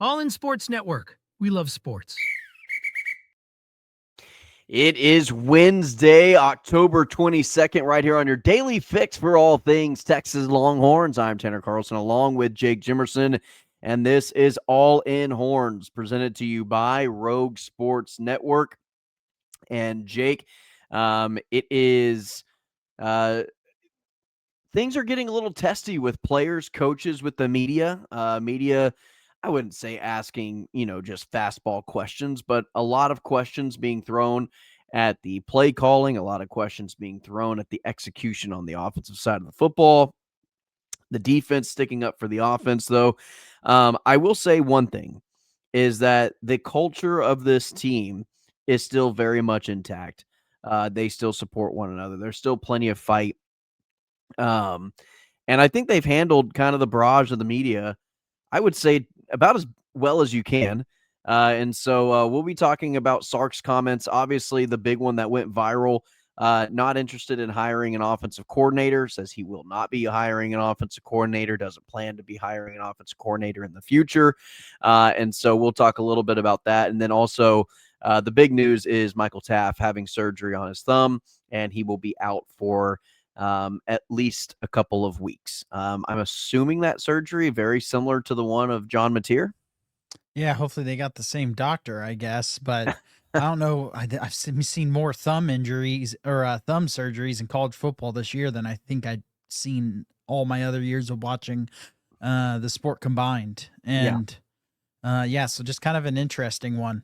All in Sports Network. We love sports. It is Wednesday, October 22nd, right here on your daily fix for all things Texas Longhorns. I'm Tanner Carlson along with Jake Jimerson, and this is All In Horns presented to you by Rogue Sports Network. And Jake, it is things are getting a little testy with players, coaches, with the media. Media, I wouldn't say asking, just fastball questions, but a lot of questions being thrown at the play calling, a lot of questions being thrown at the execution on the offensive side of the football. The defense sticking up for the offense, though. I will say one thing is that the culture of this team is still very much intact. They still support one another. There's still plenty of fight. Um, and I think they've handled kind of the barrage of the media, I would say, about as well as you can. And so we'll be talking about Sark's comments. Obviously, the big one that went viral, not interested in hiring an offensive coordinator, says he will not be hiring an offensive coordinator, doesn't plan to be hiring an offensive coordinator in the future. And so we'll talk a little bit about that. And then also the big news is Michael Taaffe having surgery on his thumb, and he will be out for at least a couple of weeks. I'm assuming that surgery very similar to the one of John Mateer. Yeah, hopefully they got the same doctor, I guess. But I don't know. I've seen more thumb injuries or thumb surgeries in college football this year than I think I'd seen all my other years of watching the sport combined. And so just kind of an interesting one.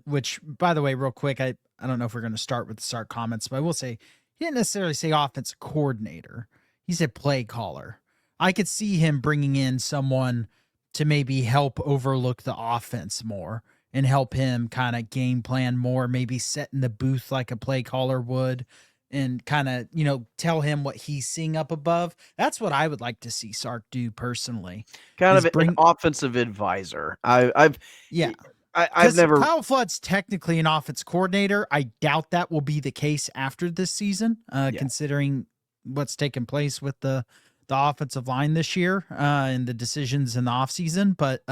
Which, by the way, real quick, I don't know if we're going to start with the Sark comments, but I will say he didn't necessarily say offensive coordinator. He said play caller. I could see him bringing in someone to maybe help overlook the offense more and help him kind of game plan more, maybe sit in the booth like a play caller would and kind of, tell him what he's seeing up above. That's what I would like to see Sark do personally. Kind of an offensive advisor. I've never. Kyle Flood's technically an offense coordinator. I doubt that will be the case after this season, considering what's taken place with the offensive line this year and the decisions in the offseason. But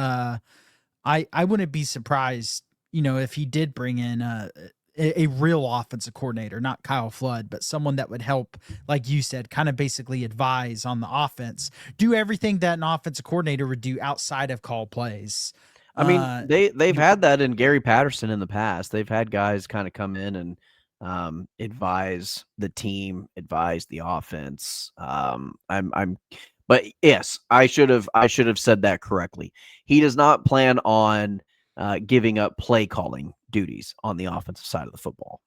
I wouldn't be surprised, if he did bring in a real offensive coordinator, not Kyle Flood, but someone that would help, like you said, kind of basically advise on the offense, do everything that an offensive coordinator would do outside of call plays. I mean, they've had that in Gary Patterson in the past. They've had guys kind of come in and advise the team, advise the offense. But yes, I should have said that correctly. He does not plan on giving up play calling duties on the offensive side of the football.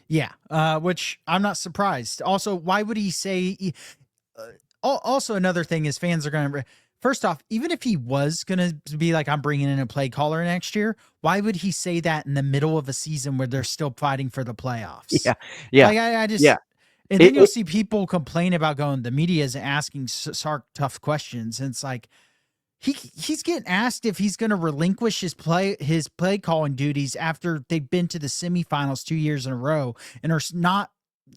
Yeah, which I'm not surprised. Also, why would he say? Also, another thing is fans are going to. First off, even if he was going to be like, I'm bringing in a play caller next year, why would he say that in the middle of a season where they're still fighting for the playoffs? Yeah. Like, I just, and then you'll see people complain about the media is asking Sark tough questions. And it's like, he's getting asked if he's going to relinquish his play calling duties after they've been to the semifinals 2 years in a row and are not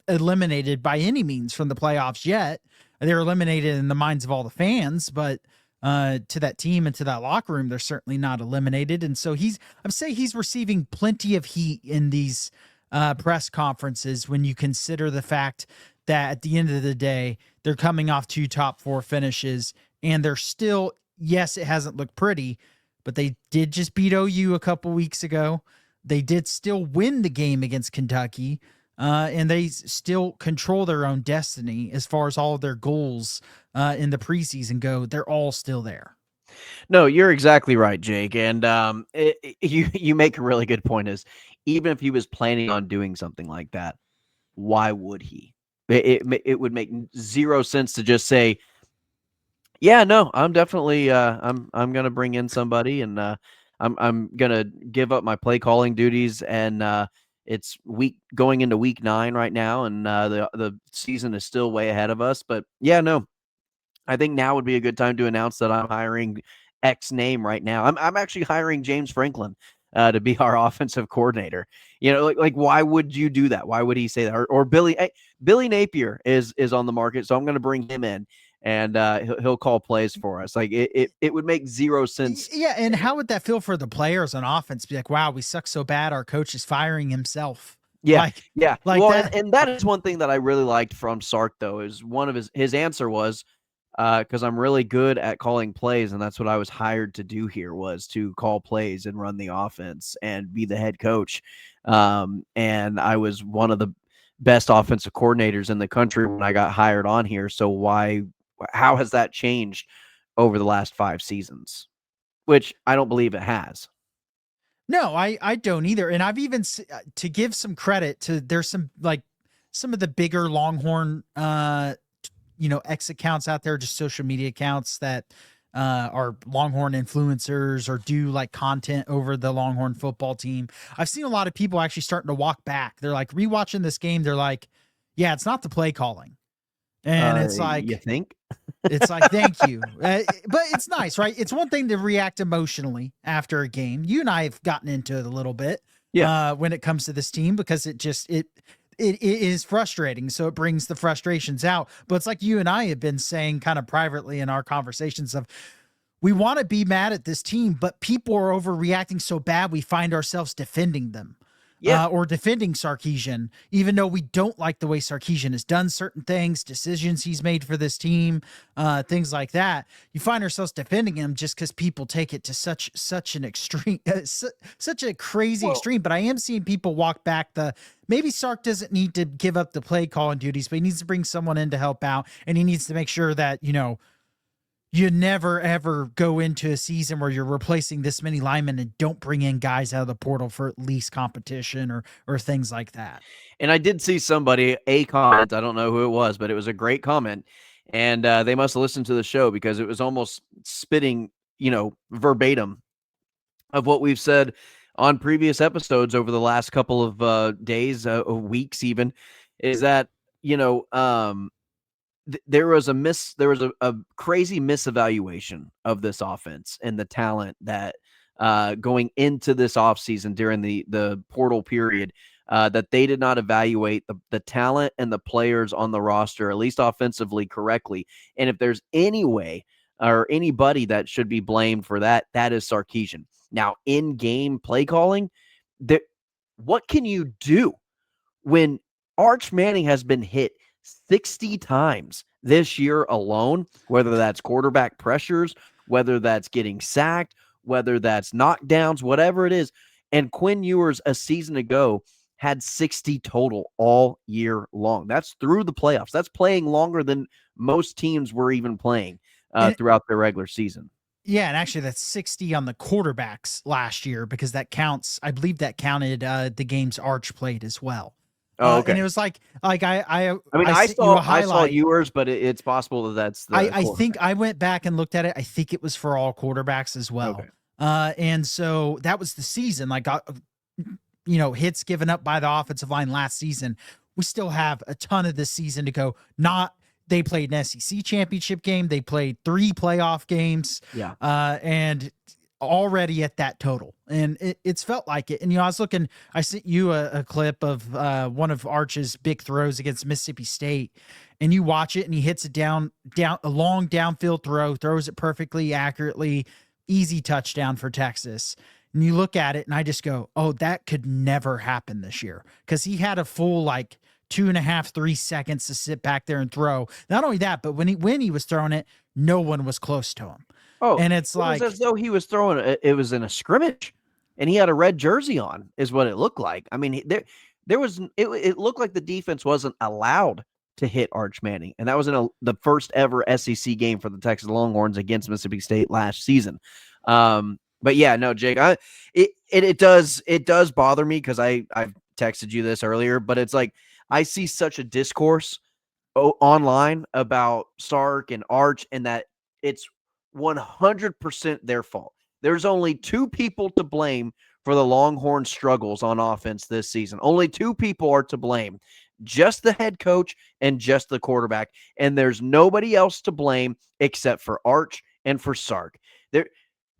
eliminated by any means from the playoffs yet. They're eliminated in the minds of all the fans, but to that team and to that locker room, they're certainly not eliminated. And so I'm saying he's receiving plenty of heat in these press conferences when you consider the fact that at the end of the day, they're coming off 2 top 4 finishes and they're still, yes, it hasn't looked pretty, but they did just beat OU a couple weeks ago. They did still win the game against Kentucky. And they still control their own destiny as far as all of their goals in the preseason go. They're all still there. No, you're exactly right, Jake. And you make a really good point is even if he was planning on doing something like that, why would he? It would make zero sense to just say, yeah, no, I'm definitely I'm going to bring in somebody and I'm going to give up my play calling duties and it's going into week 9 right now, and the season is still way ahead of us. But yeah, no, I think now would be a good time to announce that I'm hiring X name right now. I'm actually hiring James Franklin to be our offensive coordinator. Like why would you do that? Why would he say that? Or Billy Napier is on the market, so I'm going to bring him in. and he'll call plays for us. Like it would make zero sense. Yeah, and how would that feel for the players on offense? Be like, wow, we suck so bad, our coach is firing himself. Yeah, like well, that. and that is one thing that I really liked from Sark, though, is one of his answer was, because I'm really good at calling plays, and that's what I was hired to do here, was to call plays and run the offense and be the head coach. And I was one of the best offensive coordinators in the country when I got hired on here. So how has that changed over the last 5 seasons? Which I don't believe it has. No, I don't either. And I've even, to give some credit to, there's some of the bigger Longhorn, X accounts out there, just social media accounts that are Longhorn influencers or do like content over the Longhorn football team. I've seen a lot of people actually starting to walk back. They're like rewatching this game. They're like, yeah, it's not the play calling. And it's like, you think? It's like, thank you. But it's nice, right? It's one thing to react emotionally after a game. You and I have gotten into it a little bit when it comes to this team, because it is frustrating. So it brings the frustrations out. But it's like you and I have been saying kind of privately in our conversations of, we want to be mad at this team, but people are overreacting so bad we find ourselves defending them. Or defending Sarkisian, even though we don't like the way Sarkisian has done certain things, decisions he's made for this team, things like that. You find ourselves defending him just because people take it to such an extreme, such a crazy extreme. But I am seeing people walk back maybe Sark doesn't need to give up the play calling duties, but he needs to bring someone in to help out, and he needs to make sure that, you never, ever go into a season where you're replacing this many linemen and don't bring in guys out of the portal for at least competition or things like that. And I did see a comment, I don't know who it was, but it was a great comment. And they must have listened to the show, because it was almost spitting, verbatim of what we've said on previous episodes over the last couple of days, weeks even, is that, there was a crazy misevaluation of this offense and the talent that going into this offseason during the portal period, that they did not evaluate the talent and the players on the roster, at least offensively, correctly. And if there's any way or anybody that should be blamed for that, that is Sarkisian. Now, in-game play calling, what can you do when Arch Manning has been hit 60 times this year alone, whether that's quarterback pressures, whether that's getting sacked, whether that's knockdowns, whatever it is. And Quinn Ewers a season ago had 60 total all year long. That's through the playoffs. That's playing longer than most teams were even playing throughout their regular season. Yeah, and actually that's 60 on the quarterbacks last year, because that counts. I believe that counted the games Arch played as well. Oh, okay. And it was like I saw yours, but it's possible that's the. I think I went back and looked at it. I think it was for all quarterbacks as well. Okay. And so that was the season. Like, hits given up by the offensive line last season. We still have a ton of this season to go. They played an SEC championship game. They played 3 playoff games. Yeah. And already at that total, and it's felt like it. And I sent you a clip of one of Arch's big throws against Mississippi State, and you watch it, and he hits it down a long downfield throw, throws it perfectly, accurately, easy touchdown for Texas. And you look at it, and I just go, oh, that could never happen this year, because he had a full 2.5, 3 seconds to sit back there and throw. Not only that, but when he was throwing it, no one was close to him. Oh, and it was as though he was throwing it was in a scrimmage, and he had a red jersey on, is what it looked like. I mean, there was it looked like the defense wasn't allowed to hit Arch Manning, and that was in the first ever SEC game for the Texas Longhorns against Mississippi State last season. But yeah, no, Jake, it does bother me, because I've texted you this earlier, but it's like I see such a discourse online about Sark and Arch, and that it's 100% their fault. There's only 2 people to blame for the Longhorn struggles on offense this season. Only 2 people are to blame, just the head coach and just the quarterback. And there's nobody else to blame except for Arch and for Sark.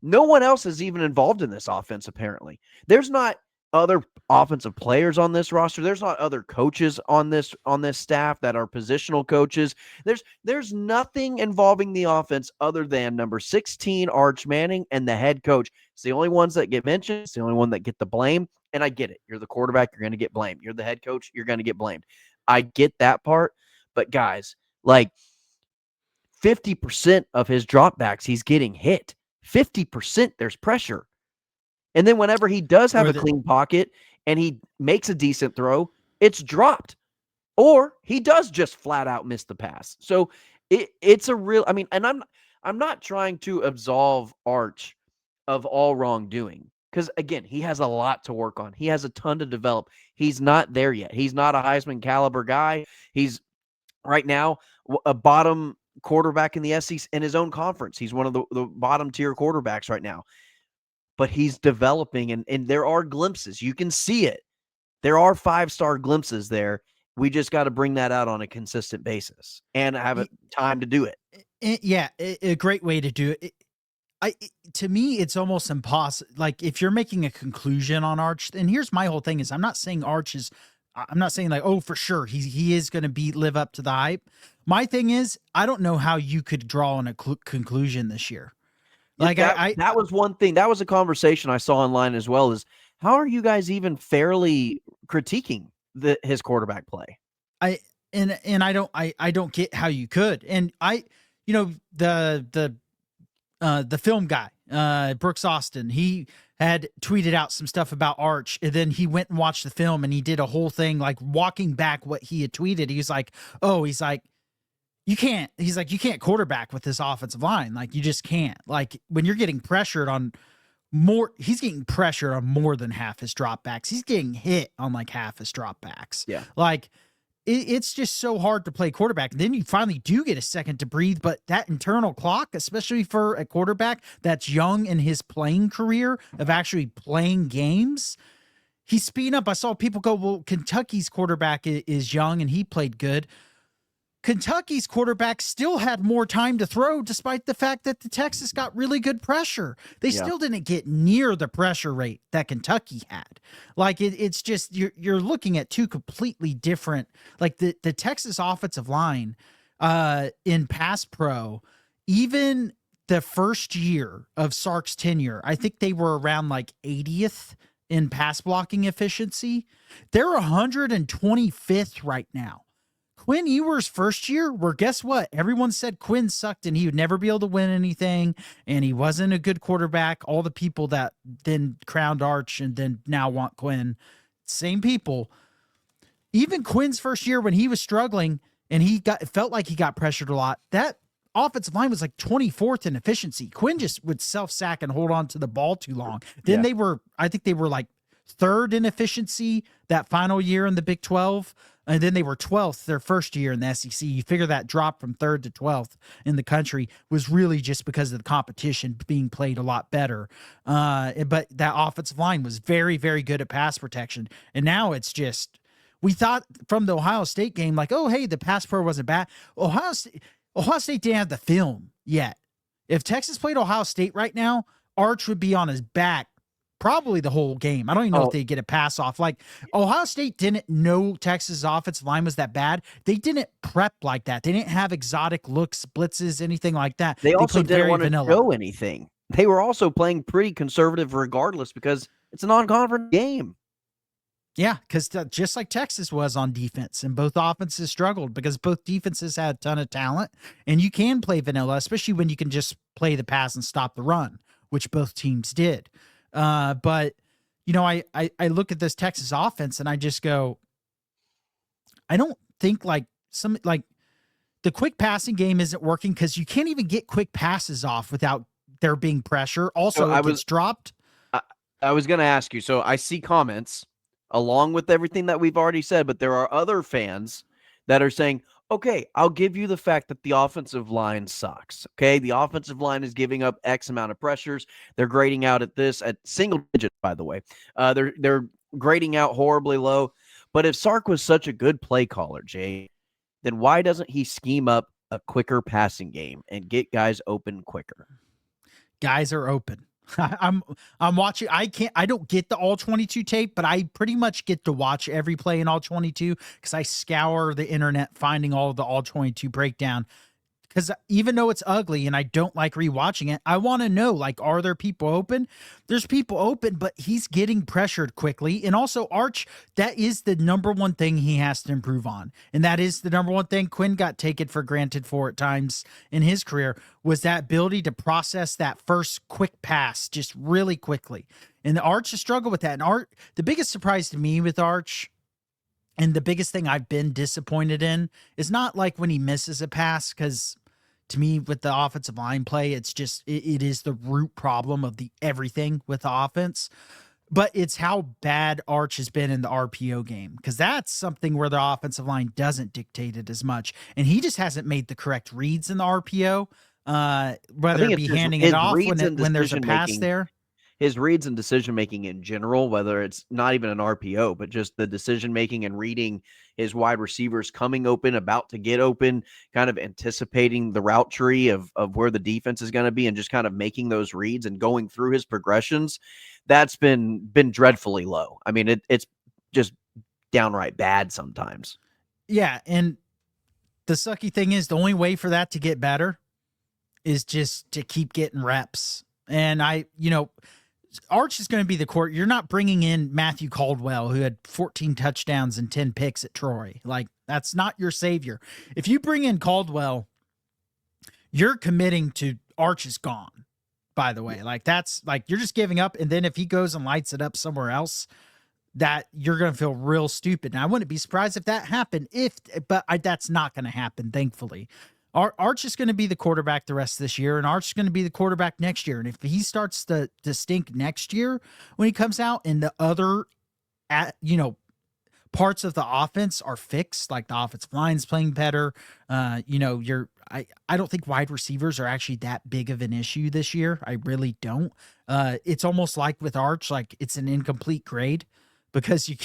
No one else is even involved in this offense, apparently. There's not other offensive players on this roster. There's not other coaches on this staff that are positional coaches. There's nothing involving the offense other than number 16 Arch Manning and the head coach. It's the only ones that get mentioned. It's the only one that get the blame. And I get it. You're the quarterback, you're going to get blamed. You're the head coach, you're going to get blamed. I get that part, but guys, like 50% of his dropbacks, he's getting hit. 50% there's pressure. And then whenever he does have a clean pocket and he makes a decent throw, it's dropped. Or he does just flat out miss the pass. So it's a real, I mean, and I'm not trying to absolve Arch of all wrongdoing. Because again, he has a lot to work on. He has a ton to develop. He's not there yet. He's not a Heisman caliber guy. He's right now a bottom quarterback in the SEC in his own conference. He's one of the bottom tier quarterbacks right now. But he's developing, and there are glimpses. You can see it. There are 5-star glimpses there. We just got to bring that out on a consistent basis and have time to do it. Yeah, a great way to do it. To me, it's almost impossible. Like, if you're making a conclusion on Arch, and here's my whole thing is I'm not saying Arch is, I'm not saying like, oh, for sure, he is going to live up to the hype. My thing is, I don't know how you could draw on a conclusion this year. Like that was one thing. That was a conversation I saw online as well. Is how are you guys even fairly critiquing his quarterback play? I don't get how you could. And the film guy, Brooks Austin, he had tweeted out some stuff about Arch, and then he went and watched the film and he did a whole thing like walking back what he had tweeted. He's like, you can't quarterback with this offensive line. Like, you just can't. Like, when you're getting pressured on more, he's getting pressured on more than half his dropbacks. He's getting hit on like half his dropbacks. Yeah. Like, it's just so hard to play quarterback. And then you finally do get a second to breathe, but that internal clock, especially for a quarterback that's young in his playing career of actually playing games, he's speeding up. I saw people go, well, Kentucky's quarterback is young and he played good. Kentucky's quarterback still had more time to throw, despite the fact that the Texas got really good pressure. They still didn't get near the pressure rate that Kentucky had. Like, it's just, you're looking at two completely different, like the Texas offensive line in pass pro, even the first year of Sark's tenure, I think they were around like 80th in pass blocking efficiency. They're 125th right now. Quinn Ewers' first year, where guess what? Everyone said Quinn sucked and he would never be able to win anything, and he wasn't a good quarterback. All the people that then crowned Arch and then now want Quinn, same people. Even Quinn's first year when he was struggling and it felt like he got pressured a lot, that offensive line was like 24th in efficiency. Quinn just would self-sack and hold on to the ball too long. Then I think they were like 3rd in efficiency that final year in the Big 12. And then they were 12th their first year in the SEC. You figure that drop from 3rd to 12th in the country was really just because of the competition being played a lot better. But that offensive line was very, very good at pass protection. And now it's just, we thought from the Ohio State game, like, oh, hey, the pass pro wasn't bad. Ohio State didn't have the film yet. If Texas played Ohio State right now, Arch would be on his back probably the whole game. I don't even know if they get a pass off. Like, Ohio State didn't know Texas' offensive line was that bad. They didn't prep like that. They didn't have exotic looks, blitzes, anything like that. They also didn't want to show anything. They were also playing pretty conservative regardless because it's a non-conference game. Yeah, because just like Texas was on defense, and both offenses struggled because both defenses had a ton of talent, and you can play vanilla, especially when you can just play the pass and stop the run, which both teams did. But I look at this Texas offense and I just go, I don't think like the quick passing game isn't working because you can't even get quick passes off without there being pressure. Also, it gets dropped. I was going to ask you. So I see comments along with everything that we've already said, but there are other fans that are saying, okay, I'll give you the fact that the offensive line sucks. Okay, the offensive line is giving up X amount of pressures. They're grading out at single digits, by the way. They're grading out horribly low. But if Sark was such a good play caller, Jay, then why doesn't he scheme up a quicker passing game and get guys open quicker? Guys are open. I'm watching. I don't get the all 22 tape, but I pretty much get to watch every play in all 22 because I scour the internet finding all the all 22 breakdown. Because even though it's ugly and I don't like rewatching it, I want to know, like, are there people open? There's people open, but he's getting pressured quickly. And also, Arch, that is the number one thing he has to improve on. And that is the number one thing Quinn got taken for granted for at times in his career, was that ability to process that first quick pass just really quickly. And Arch has struggled with that. And the biggest surprise to me with Arch, and the biggest thing I've been disappointed in, is not like when he misses a pass, because to me, with the offensive line play, it's just, it is the root problem of the everything with the offense. But it's how bad Arch has been in the RPO game, because that's something where the offensive line doesn't dictate it as much. And he just hasn't made the correct reads in the RPO, whether it be handing it off when there's a pass there. His reads and decision-making in general, whether it's not even an RPO, but just the decision-making and reading his wide receivers coming open, about to get open, kind of anticipating the route tree of where the defense is going to be and just kind of making those reads and going through his progressions, that's been dreadfully low. I mean, it's just downright bad sometimes. Yeah, and the sucky thing is the only way for that to get better is just to keep getting reps. And Arch is going to be the court. You're not bringing in Matthew Caldwell, who had 14 touchdowns and 10 picks at Troy. Like, that's not your savior. If you bring in Caldwell, you're committing to Arch is gone, by the way. Like, that's like, you're just giving up. And then if he goes and lights it up somewhere else, that you're going to feel real stupid. And I wouldn't be surprised if that happened, but that's not going to happen, thankfully. Arch is going to be the quarterback the rest of this year, and Arch is going to be the quarterback next year. And if he starts to stink next year when he comes out, and the other, parts of the offense are fixed, like the offensive line's playing better, I don't think wide receivers are actually that big of an issue this year. I really don't. It's almost like with Arch, like it's an incomplete grade, because you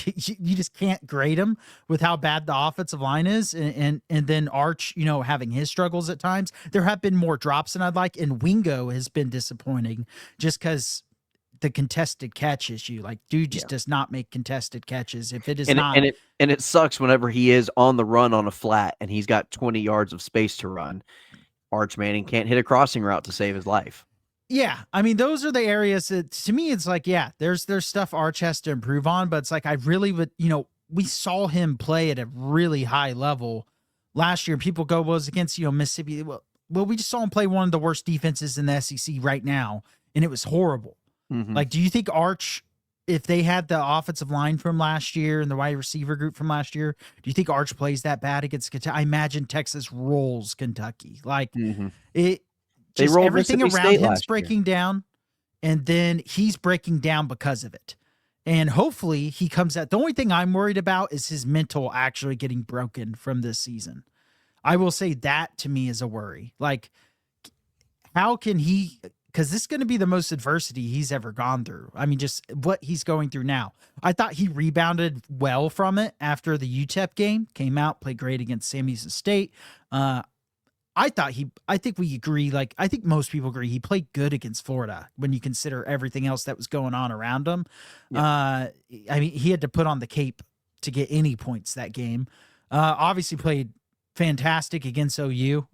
just can't grade him with how bad the offensive line is. And then Arch, having his struggles at times. There have been more drops than I'd like, and Wingo has been disappointing just because the contested catch issue. Like, dude just does not make contested catches. If it is and it sucks whenever he is on the run on a flat and he's got 20 yards of space to run. Arch Manning can't hit a crossing route to save his life. Yeah, I mean, those are the areas that, to me, it's like, yeah, there's stuff Arch has to improve on, but it's like, I really would, we saw him play at a really high level last year. People go, well, it was against, Mississippi. Well, we just saw him play one of the worst defenses in the SEC right now, and it was horrible. Mm-hmm. Like, do you think Arch, if they had the offensive line from last year and the wide receiver group from last year, do you think Arch plays that bad against Kentucky? I imagine Texas rolls Kentucky. Like, just everything around him's breaking down, and then he's breaking down because of it. And hopefully he comes out. The only thing I'm worried about is his mental actually getting broken from this season. I will say that, to me, is a worry. Like, how can he, because this is going to be the most adversity he's ever gone through. I mean, just what he's going through now. I thought he rebounded well from it after the UTEP game, came out, played great against Sam Houston State. I think we agree, like, I think most people agree, he played good against Florida when you consider everything else that was going on around him. Yeah. I mean, he had to put on the cape to get any points that game. Obviously played fantastic against OU,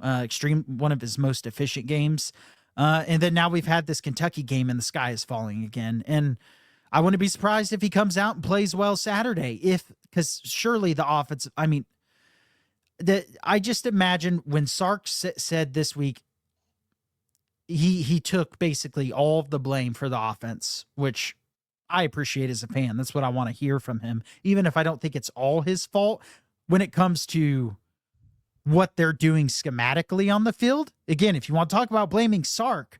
one of his most efficient games. And then now we've had this Kentucky game and the sky is falling again. And I wouldn't be surprised if he comes out and plays well Saturday, because surely the offense, I mean, I just imagine when Sark said this week, he took basically all of the blame for the offense, which I appreciate as a fan. That's what I want to hear from him, even if I don't think it's all his fault when it comes to what they're doing schematically on the field. Again, if you want to talk about blaming Sark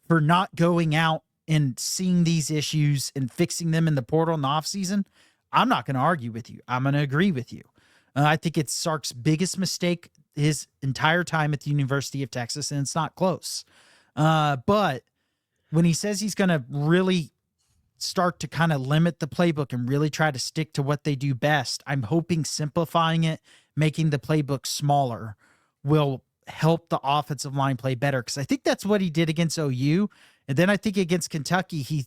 for not going out and seeing these issues and fixing them in the portal in the offseason, I'm not going to argue with you. I'm going to agree with you. I think it's Sark's biggest mistake his entire time at the University of Texas, and it's not close. But when he says he's going to really start to kind of limit the playbook and really try to stick to what they do best, I'm hoping simplifying it, making the playbook smaller, will help the offensive line play better, because I think that's what he did against OU, And then I think against Kentucky, he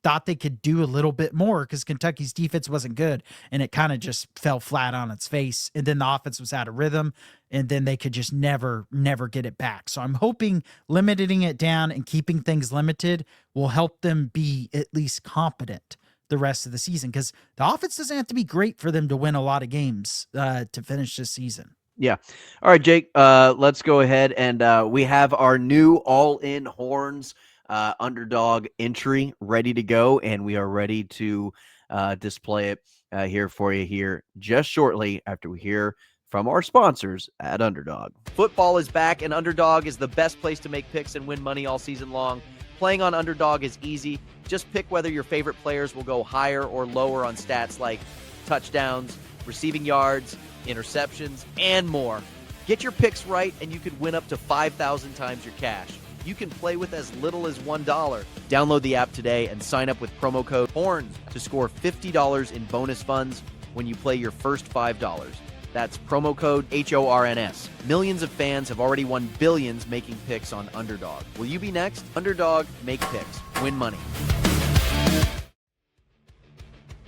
thought they could do a little bit more because Kentucky's defense wasn't good, and it kind of just fell flat on its face. And then the offense was out of rhythm, and then they could just never get it back. So I'm hoping limiting it down and keeping things limited will help them be at least competent the rest of the season, because the offense doesn't have to be great for them to win a lot of games to finish this season. Yeah. All right, Jake, let's go ahead and we have our new all-in horns underdog entry ready to go, and we are ready to display it here for you here just shortly after we hear from our sponsors at Underdog. Football is back, and Underdog is the best place to make picks and win money all season long. Playing on Underdog is easy. Just pick whether your favorite players will go higher or lower on stats like touchdowns, receiving yards, interceptions, and more. Get your picks right, and you could win up to 5,000 times your cash. You can play with as little as $1. Download the app today and sign up with promo code HORNS to score $50 in bonus funds when you play your first $5. That's promo code HORNS. Millions of fans have already won billions making picks on Underdog. Will you be next? Underdog, make picks, win money.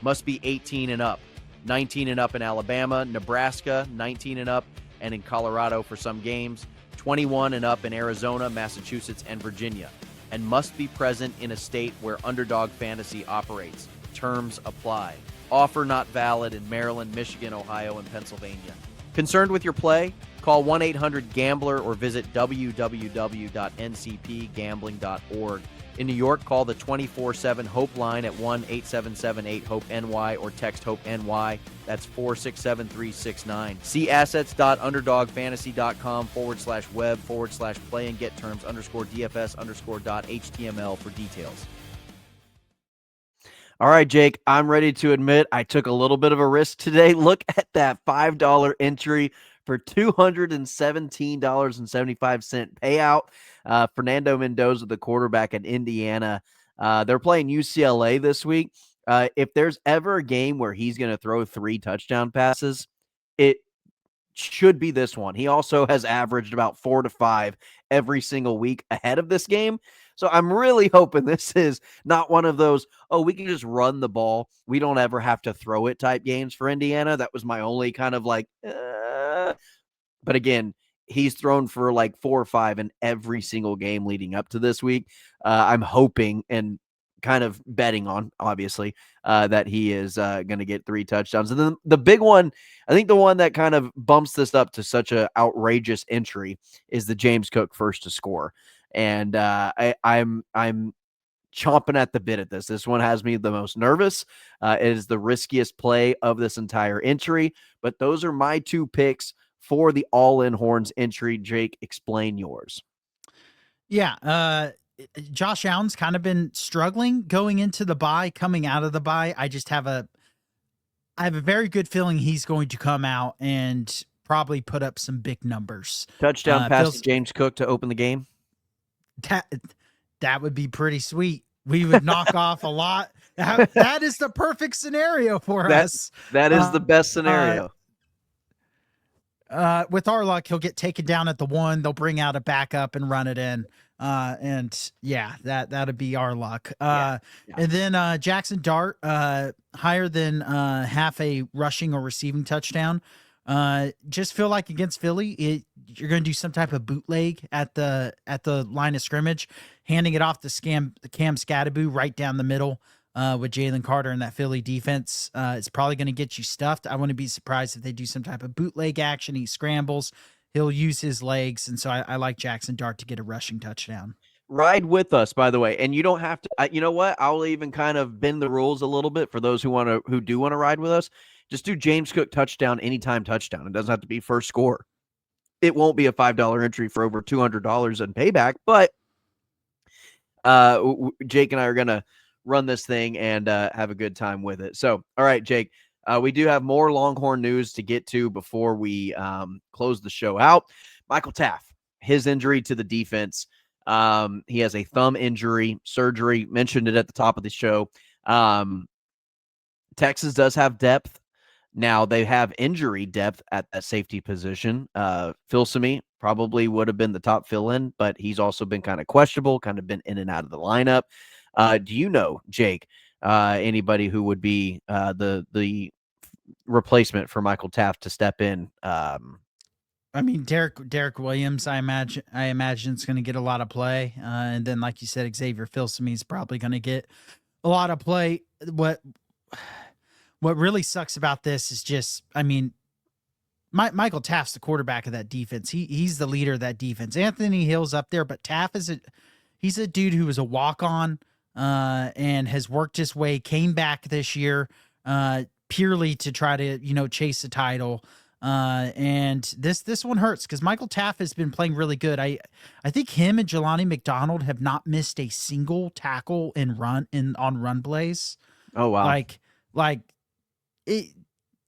Must be 18 and up. 19 and up in Alabama, Nebraska, 19 and up, and in Colorado for some games. 21 and up in Arizona, Massachusetts, and Virginia, and must be present in a state where Underdog Fantasy operates. Terms apply. Offer not valid in Maryland, Michigan, Ohio, and Pennsylvania. Concerned with your play? Call 1-800-GAMBLER or visit www.ncpgambling.org. In New York, call the 24/7 HOPE line at 1-877-8-HOPE-NY or text HOPE-NY. That's 467-369. See assets.underdogfantasy.com/web/play and get terms _DFS_.html for details. All right, Jake, I'm ready to admit I took a little bit of a risk today. Look at that $5 entry for $217.75 payout. Fernando Mendoza, the quarterback at Indiana. They're playing UCLA this week. If there's ever a game where he's going to throw 3 touchdown passes, it should be this one. He also has averaged about 4 to 5 every single week ahead of this game. So I'm really hoping this is not one of those, oh, we can just run the ball, we don't ever have to throw it type games for Indiana. That was my only kind of like, but again, he's thrown for like 4 or 5 in every single game leading up to this week. I'm hoping and kind of betting on, obviously, that he is going to get 3 touchdowns. And then the big one, I think the one that kind of bumps this up to such an outrageous entry is the James Cook first to score. And I'm chomping at the bit at this. This one has me the most nervous. It is the riskiest play of this entire entry, but those are my 2 picks for the all-in horns entry. Jake, explain yours. Yeah. Josh Allen's kind of been struggling going into the bye, coming out of the bye. I have a very good feeling he's going to come out and probably put up some big numbers. Touchdown pass to James Cook to open the game. That would be pretty sweet. We would knock off a lot. That is the perfect scenario for us. That is the best scenario. With our luck, he'll get taken down at the 1. They'll bring out a backup and run it in. And yeah, that'd be our luck. And then Jackson Dart, higher than half a rushing or receiving touchdown. Just feel like against Philly, you're going to do some type of bootleg at the line of scrimmage, handing it off to Cam Scattaboo right down the middle with Jalen Carter and that Philly defense. It's probably going to get you stuffed. I wouldn't be surprised if they do some type of bootleg action. He scrambles. He'll use his legs, and so I like Jackson Dart to get a rushing touchdown. Ride with us, by the way, and you don't have to. You know what? I'll even kind of bend the rules a little bit for those who do want to ride with us. Just do James Cook touchdown, anytime touchdown. It doesn't have to be first score. It won't be a $5 entry for over $200 in payback, but Jake and I are going to run this thing and have a good time with it. So, all right, Jake, we do have more Longhorn news to get to before we close the show out. Michael Taaffe, his injury to the defense. He has a thumb injury, surgery, mentioned it at the top of the show. Texas does have depth. Now they have injury depth at that safety position. Filsaime probably would have been the top fill-in, but he's also been kind of questionable, kind of been in and out of the lineup. Do you know, Jake, anybody who would be the replacement for Michael Taaffe to step in? I mean, Derek Williams, I imagine is going to get a lot of play, and then like you said, Xavier Filsaime is probably going to get a lot of play. What really sucks about this is just, I mean, Michael Taff's the quarterback of that defense. He's the leader of that defense. Anthony Hill's up there, but Taaffe he's a dude who was a walk-on and has worked his way, came back this year purely to try to, chase a title. And this one hurts because Michael Taaffe has been playing really good. I think him and Jelani McDonald have not missed a single tackle on run plays. Oh wow.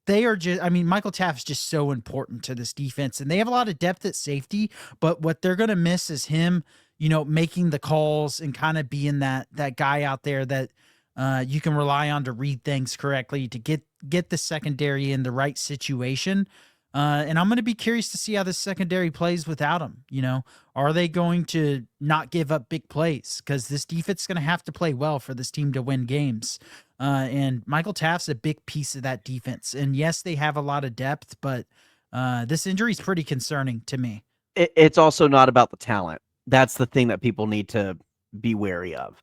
They are just, I mean, Michael Taaffe is just so important to this defense, and they have a lot of depth at safety, but what they're going to miss is him, making the calls and kind of being that guy out there that you can rely on to read things correctly, to get the secondary in the right situation. And I'm going to be curious to see how this secondary plays without him. Are they going to not give up big plays? Because this defense is going to have to play well for this team to win games. And Michael Taff's a big piece of that defense. And yes, they have a lot of depth, but this injury is pretty concerning to me. It's also not about the talent. That's the thing that people need to be wary of.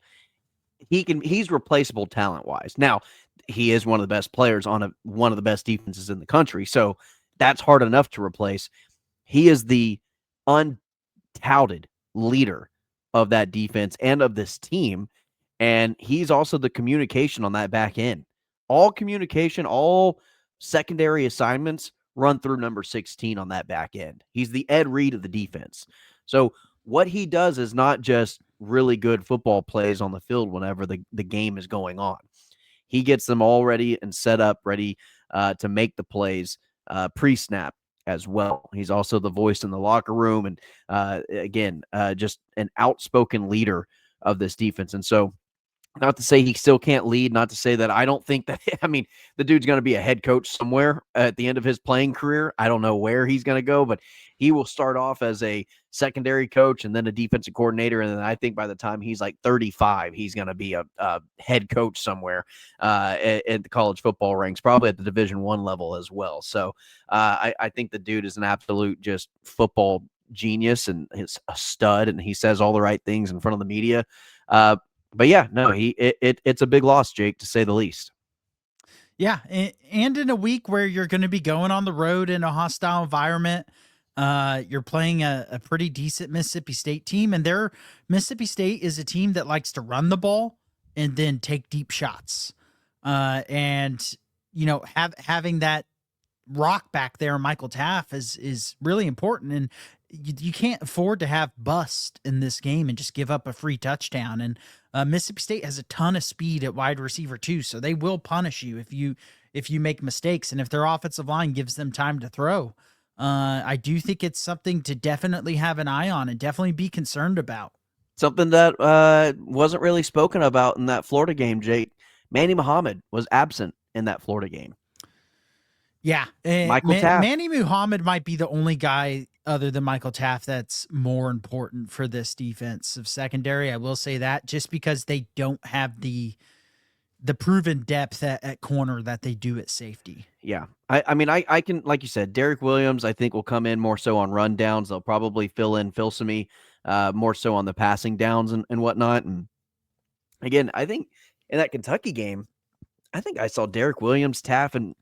He's replaceable talent-wise. Now, he is one of the best players on one of the best defenses in the country, so that's hard enough to replace. He is the untouted leader of that defense and of this team, and he's also the communication on that back end. All communication, all secondary assignments run through number 16 on that back end. He's the Ed Reed of the defense. So what he does is not just really good football plays on the field whenever the game is going on. He gets them all ready and set up, ready to make the plays pre-snap as well. He's also the voice in the locker room and, again, just an outspoken leader of this defense. And so, not to say he still can't lead, not to say that I don't think that, I mean, the dude's going to be a head coach somewhere at the end of his playing career. I don't know where he's going to go, but he will start off as a secondary coach and then a defensive coordinator. And then I think by the time he's like 35, he's going to be a head coach somewhere at the college football ranks, probably at the Division I level as well. So I think the dude is an absolute just football genius and he's a stud, and he says all the right things in front of the media. But yeah, no, it's a big loss, Jake, to say the least. Yeah, and in a week where you're going to be going on the road in a hostile environment, you're playing a pretty decent Mississippi State team, and Mississippi State is a team that likes to run the ball and then take deep shots. And having that rock back there, Michael Taaffe, is really important, and you can't afford to have bust in this game and just give up a free touchdown. And Mississippi State has a ton of speed at wide receiver too, so they will punish you if you make mistakes, and if their offensive line gives them time to throw. I do think it's something to definitely have an eye on and definitely be concerned about. Something that wasn't really spoken about in that Florida game, Jake. Manny Muhammad was absent in that Florida game. Yeah, Michael Taaffe. Manny Muhammad might be the only guy other than Michael Taaffe that's more important for this defensive secondary. I will say that, just because they don't have the proven depth at corner that they do at safety. Yeah, I mean, I can, like you said, Derek Williams, I think, will come in more so on run downs. They'll probably fill in Filsaime more so on the passing downs and whatnot. And again, I think in that Kentucky game, I think I saw Derek Williams, Taaffe, and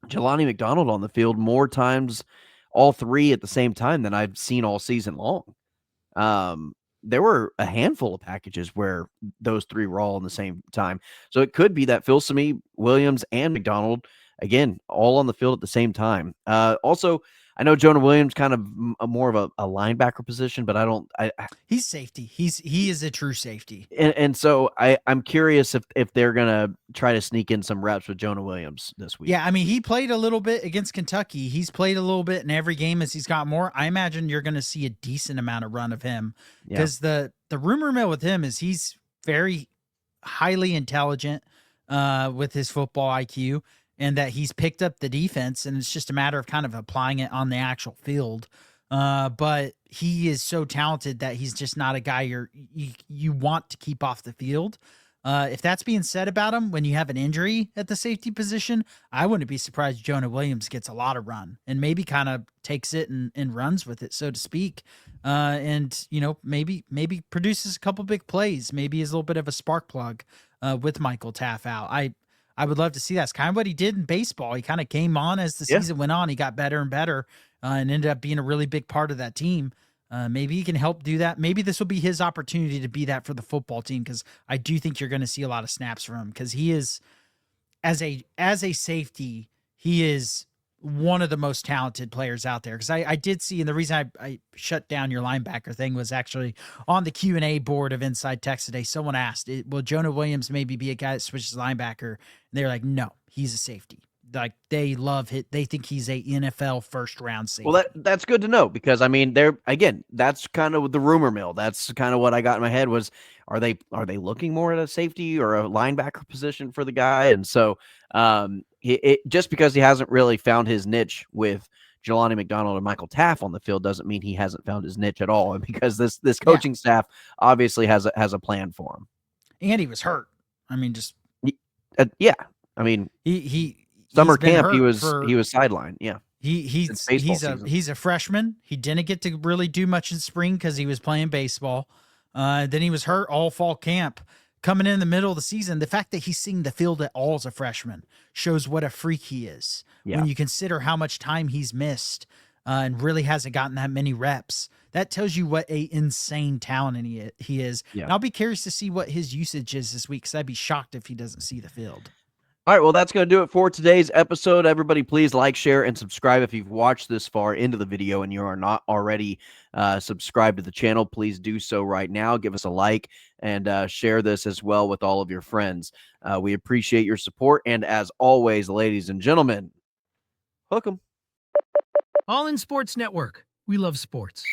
Jelani McDonald on the field more times, all three at the same time, than I've seen all season long. There were a handful of packages where those three were all in the same time. So it could be that Filsaime, Williams, and McDonald, again, all on the field at the same time. Also, I know Jonah Williams kind of more of a linebacker position, but he's safety. He is a true safety. And so I'm curious if they're going to try to sneak in some reps with Jonah Williams this week. Yeah, I mean, he played a little bit against Kentucky. He's played a little bit in every game as he's got more. I imagine you're going to see a decent amount of run of him, because the rumor mill with him is he's very highly intelligent with his football IQ, and that he's picked up the defense, and it's just a matter of kind of applying it on the actual field. But he is so talented that he's just not a guy you want to keep off the field. If that's being said about him, when you have an injury at the safety position, I wouldn't be surprised Jonah Williams gets a lot of run and maybe kind of takes it and runs with it, so to speak. And maybe produces a couple big plays. Maybe is a little bit of a spark plug with Michael Taaffe out. I would love to see that. It's kind of what he did in baseball. He kind of came on as the season went on. He got better and better and ended up being a really big part of that team. Maybe he can help do that. Maybe this will be his opportunity to be that for the football team, because I do think you're going to see a lot of snaps from him, because he is, as a safety, he is one of the most talented players out there. Because I did see, and the reason I shut down your linebacker thing was actually on the Q&A board of Inside Text today. Someone asked, will Jonah Williams maybe be a guy that switches linebacker? And they're like, no, he's a safety. Like, they love it. They think he's a NFL first round safety. Well, that's good to know, because I mean, that's kind of the rumor mill. That's kind of what I got in my head was, are they looking more at a safety or a linebacker position for the guy? And so just because he hasn't really found his niche with Jelani McDonald and Michael Taaffe on the field doesn't mean he hasn't found his niche at all. And because this coaching staff obviously has a plan for him. And he was hurt. I mean, just I mean, he summer camp, he was sidelined. Yeah. He's a freshman. He didn't get to really do much in spring because he was playing baseball. Then he was hurt all fall camp. Coming in the middle of the season, the fact that he's seeing the field at all as a freshman shows what a freak he is. Yeah. When you consider how much time he's missed and really hasn't gotten that many reps, that tells you what a insane talent he is. Yeah. And I'll be curious to see what his usage is this week, because I'd be shocked if he doesn't see the field. All right, well, that's going to do it for today's episode. Everybody, please like, share, and subscribe if you've watched this far into the video and you are not already subscribed to the channel. Please do so right now. Give us a like and share this as well with all of your friends. We appreciate your support. And as always, ladies and gentlemen, hook 'em. All in Sports Network. We love sports.